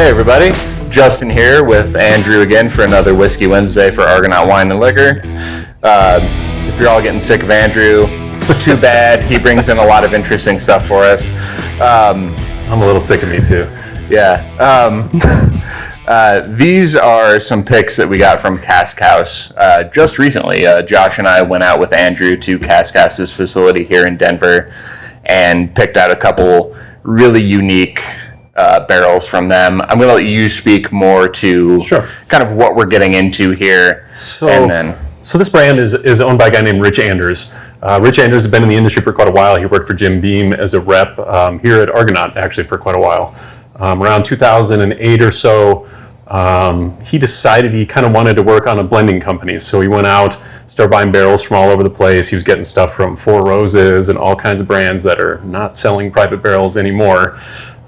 Hey everybody, Justin here with Andrew again for another Whiskey Wednesday for Argonaut Wine and Liquor. If you're all getting sick of Andrew, too bad. He brings in a lot of interesting stuff for us. I'm a little sick of me too. Yeah. These are some picks that we got from Cask House just recently. Josh and I went out with Andrew to Cask House's facility here in Denver and picked out a couple really unique barrels from them. I'm going to let you speak more to kind of what we're getting into here. So this brand is owned by a guy named Rich Anders. Rich Anders has been in the industry for quite a while. He worked for Jim Beam as a rep here at Argonaut actually for quite a while. Around 2008 or so, he decided he kind of wanted to work on a blending company. So he went out, started buying barrels from all over the place. He was getting stuff from Four Roses and all kinds of brands that are not selling private barrels anymore.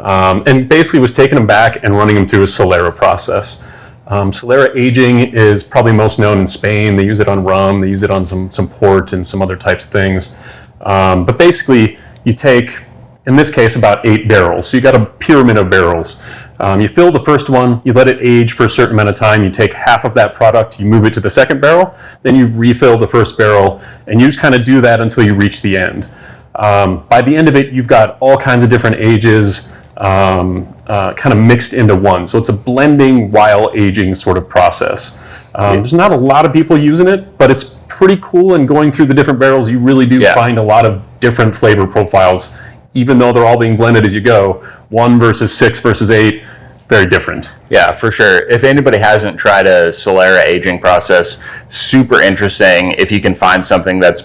And basically was taking them back and running them through a Solera process. Solera aging is probably most known in Spain. They use it on rum, they use it on some port and some other types of things. But basically you take, in this case, about 8 barrels. So you got a pyramid of barrels. You fill the first one, you let it age for a certain amount of time, you take half of that product, you move it to the second barrel, then you refill the first barrel, and you just kind of do that until you reach the end. By the end of it, you've got all kinds of different ages, kind of mixed into one. So it's a blending while aging sort of process. There's not a lot of people using it, but it's pretty cool, and going through the different barrels, you really do find a lot of different flavor profiles, even though they're all being blended as you go. 1 versus 6 versus 8, very different. Yeah, for sure. If anybody hasn't tried a Solera aging process, super interesting. If you can find something that's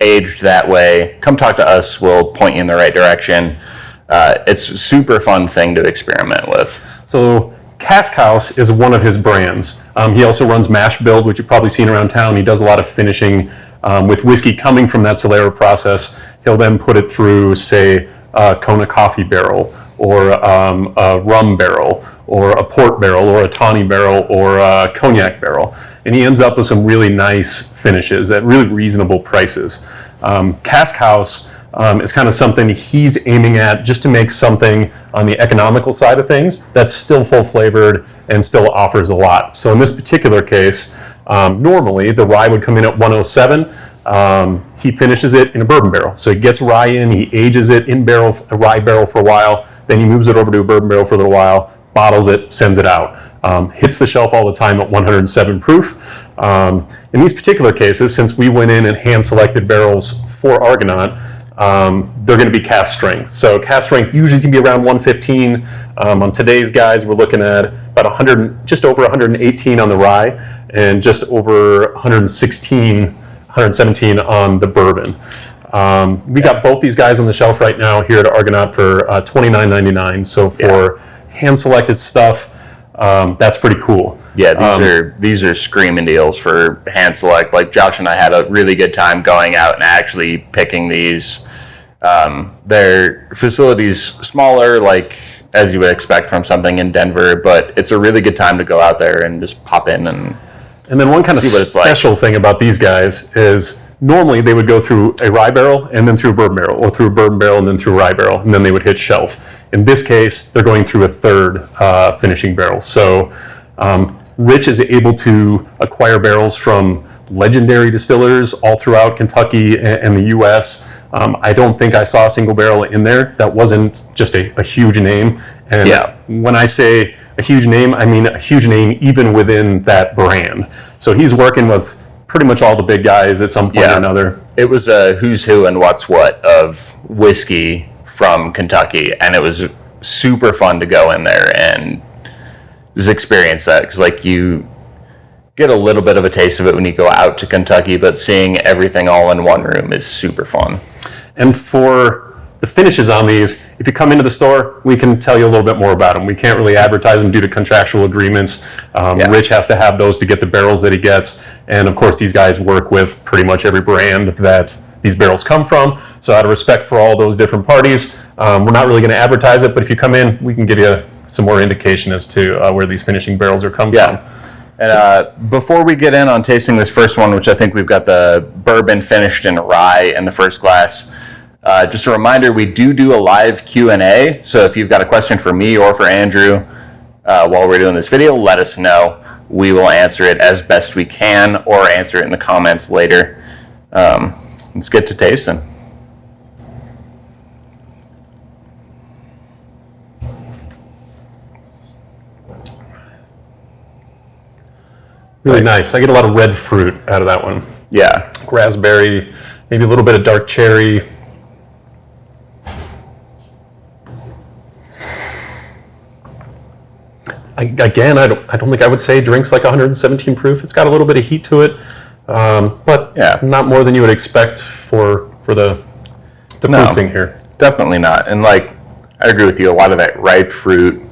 aged that way, come talk to us. We'll point you in the right direction. It's a super fun thing to experiment with. So Cask House is one of his brands. He also runs Mash Build, which you've probably seen around town. He does a lot of finishing with whiskey coming from that Solera process. He'll then put it through, say, a Kona coffee barrel, or a rum barrel, or a port barrel, or a tawny barrel, or a cognac barrel. And he ends up with some really nice finishes at really reasonable prices. Cask House is kind of something he's aiming at, just to make something on the economical side of things that's still full flavored and still offers a lot. So in this particular case, normally the rye would come in at 107. He finishes it in a bourbon barrel. So he gets rye in, he ages it in a rye barrel for a while, then he moves it over to a bourbon barrel for a little while, bottles it, sends it out. Hits the shelf all the time at 107 proof. In these particular cases, since we went in and hand-selected barrels for Argonaut, they're going to be cask strength. So cask strength usually can be around 115. On today's guys, we're looking at about 100, just over 118 on the rye, and just over 117 on the bourbon. We got both these guys on the shelf right now here at Argonaut for $29.99. So for hand-selected stuff, that's pretty cool. Yeah, these are screaming deals for hand select. Like Josh and I had a really good time going out and actually picking these. Their facility's smaller, like as you would expect from something in Denver, but it's a really good time to go out there and just pop in and then one kind of special thing about these guys is normally they would go through a rye barrel and then through a bourbon barrel, or through a bourbon barrel and then through a rye barrel, and then they would hit shelf. In this case, they're going through a third finishing barrel. So Rich is able to acquire barrels from legendary distillers all throughout Kentucky and the U.S. I don't think I saw a single barrel in there that wasn't just a huge name. And when I say a huge name, I mean a huge name even within that brand. So he's working with pretty much all the big guys at some point or another. It was a who's who and what's what of whiskey from Kentucky, and it was super fun to go in there and just experience that, because like you get a little bit of a taste of it when you go out to Kentucky, but seeing everything all in one room is super fun. And for the finishes on these, if you come into the store, we can tell you a little bit more about them. We can't really advertise them due to contractual agreements. Rich has to have those to get the barrels that he gets. And of course, these guys work with pretty much every brand that these barrels come from. So out of respect for all those different parties, we're not really going to advertise it, but if you come in, we can give you some more indication as to where these finishing barrels are coming from. And before we get in on tasting this first one, which I think we've got the bourbon finished in rye in the first glass, Just a reminder, we do a live Q&A, so if you've got a question for me or for Andrew while we're doing this video, let us know. We will answer it as best we can or answer it in the comments later. Let's get to tasting. Really nice. I get a lot of red fruit out of that one. Yeah. Raspberry, maybe a little bit of dark cherry. I don't think I would say drinks like 117 proof. It's got a little bit of heat to it, but yeah, not more than you would expect for the proofing here. Definitely not. And like, I agree with you. A lot of that ripe fruit,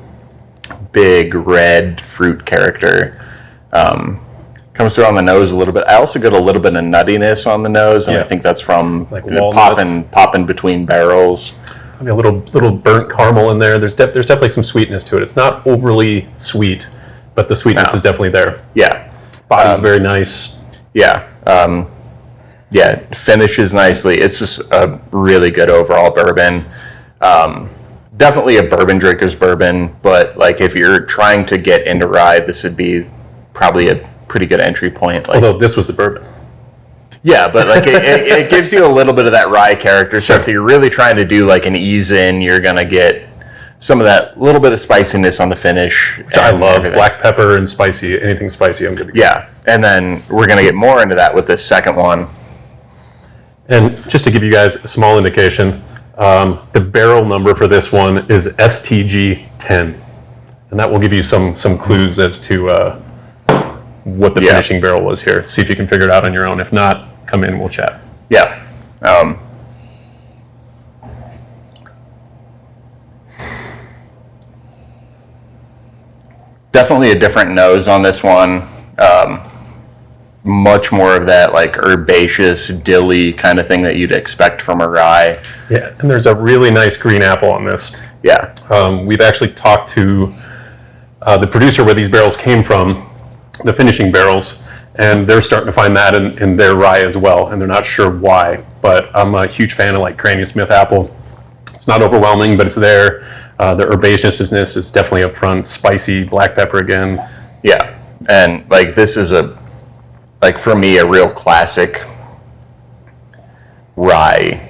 big red fruit character comes through on the nose a little bit. I also get a little bit of nuttiness on the nose, and I think that's from like popping between barrels. Maybe a little burnt caramel in there. There's definitely some sweetness to it. It's not overly sweet, but the sweetness is definitely there. Yeah. Body's very nice. Yeah. Yeah, finishes nicely. It's just a really good overall bourbon. Definitely a bourbon drinker's bourbon, but like if you're trying to get into rye, this would be probably a pretty good entry point. Like, although this was the bourbon. Yeah, but like it gives you a little bit of that rye character. So if you're really trying to do like an ease in, you're gonna get some of that little bit of spiciness on the finish, which I love. Everything. Black pepper and spicy, anything spicy, I'm good to go. Yeah, and then we're gonna get more into that with this second one. And just to give you guys a small indication, the barrel number for this one is STG10, and that will give you some clues as to what the finishing barrel was here. See if you can figure it out on your own. If not, come in, we'll chat. Yeah. Definitely a different nose on this one. Much more of that like herbaceous, dilly kind of thing that you'd expect from a rye. Yeah, and there's a really nice green apple on this. Yeah. We've actually talked to the producer where these barrels came from, the finishing barrels, and they're starting to find that in their rye as well, and they're not sure why, but I'm a huge fan of like Granny Smith apple. It's not overwhelming, but it's there. The herbaceousness is definitely up front. Spicy, black pepper again. Yeah, and like this is for me, a real classic rye.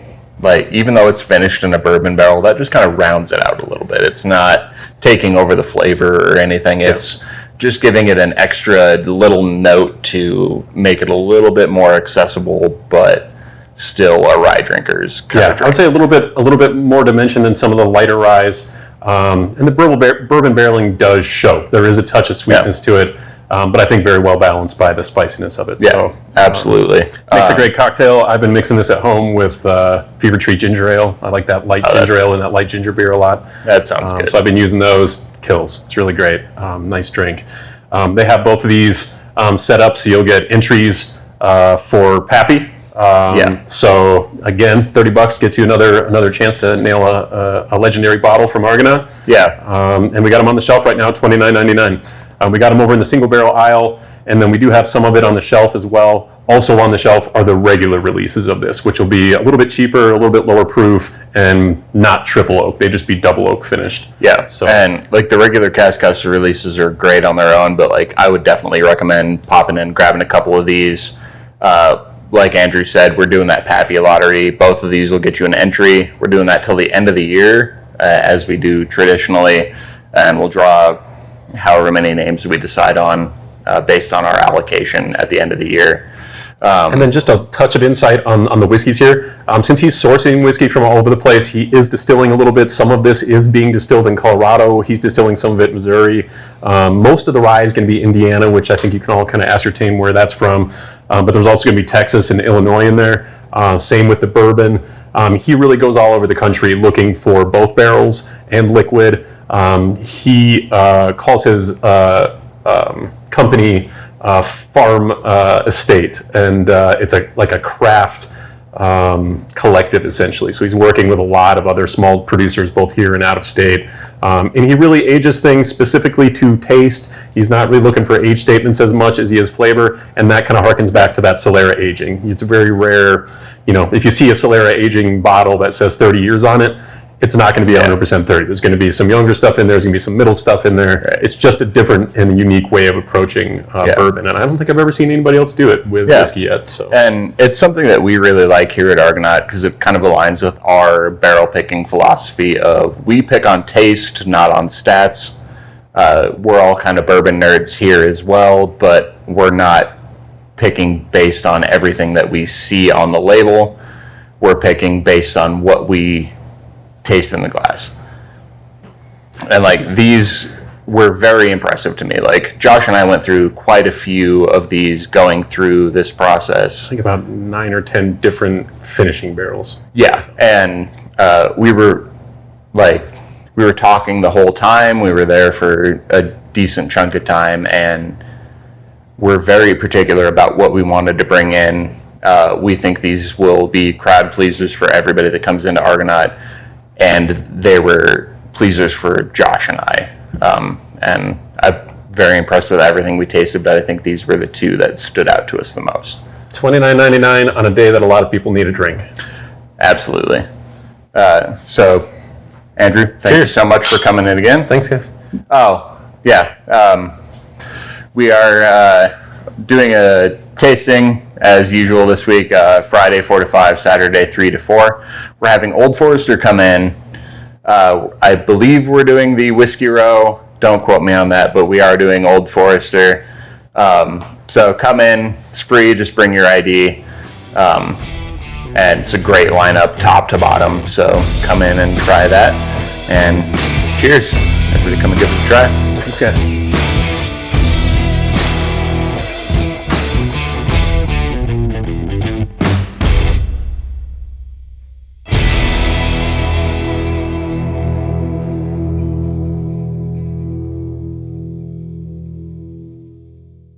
Like, even though it's finished in a bourbon barrel, that just kind of rounds it out a little bit. It's not taking over the flavor or anything. It's just giving it an extra little note to make it a little bit more accessible, but still a rye drinker's kind of drink. I would say a little bit more dimension than some of the lighter ryes. And the bourbon barreling does show. There is a touch of sweetness to it, but I think very well balanced by the spiciness of it. Yeah, so, absolutely. Makes a great cocktail. I've been mixing this at home with Fever Tree ginger ale. I like that light ginger ale and that light ginger beer a lot. That sounds good. So I've been using those. Kills. It's really great. Nice drink. They have both of these set up so you'll get entries for Pappy. So again, $30 gets you another chance to nail a legendary bottle from Argonaut. Yeah. And we got them on the shelf right now, $29.99. We got them over in the single barrel aisle, and then we do have some of it on the shelf as well. Also on the shelf are the regular releases of this, which will be a little bit cheaper, a little bit lower proof, and not triple oak. They just be double oak finished. Yeah. So, and like the regular Cask House releases are great on their own, but like I would definitely recommend popping in, grabbing a couple of these. Like Andrew said, we're doing that Pappy lottery. Both of these will get you an entry. We're doing that till the end of the year, as we do traditionally, and we'll draw however many names we decide on based on our allocation at the end of the year. And then just a touch of insight on the whiskeys here. Since he's sourcing whiskey from all over the place, he is distilling a little bit. Some of this is being distilled in Colorado. He's distilling some of it in Missouri. Most of the rye is going to be Indiana, which I think you can all kind of ascertain where that's from. But there's also going to be Texas and Illinois in there. Same with the bourbon. He really goes all over the country looking for both barrels and liquid. He calls his company farm estate, and it's like a craft collective, essentially. So he's working with a lot of other small producers, both here and out of state. And he really ages things specifically to taste. He's not really looking for age statements as much as he is flavor, and that kind of harkens back to that Solera aging. It's very rare, if you see a Solera aging bottle that says 30 years on it, it's not going to be 100% 30. There's going to be some younger stuff in there. There's going to be some middle stuff in there. Right. It's just a different and unique way of approaching bourbon. And I don't think I've ever seen anybody else do it with whiskey yet. So. And it's something that we really like here at Argonaut because it kind of aligns with our barrel picking philosophy of we pick on taste, not on stats. We're all kind of bourbon nerds here as well, but we're not picking based on everything that we see on the label. We're picking based on what we taste in the glass. And these were very impressive to me. Josh and I went through quite a few of these going through this process. I think about 9 or 10 different finishing barrels. Yeah, and we were talking the whole time. We were there for a decent chunk of time, and we're very particular about what we wanted to bring in. We think these will be crowd pleasers for everybody that comes into Argonaut. And they were pleasers for Josh and I. And I'm very impressed with everything we tasted, but I think these were the two that stood out to us the most. $29.99 on a day that a lot of people need a drink. Absolutely. So, Andrew, thank you so much for coming in again. Thanks, guys. Oh, yeah. We are doing a tasting as usual this week, Friday 4 to 5, Saturday 3 to 4. We're having Old Forester come in. I believe we're doing the Whiskey Row. Don't quote me on that, but we are doing Old Forester. So come in. It's free. Just bring your ID. And it's a great lineup, top to bottom. So come in and try that. And cheers. Everybody come and give it a try. Thanks, guys.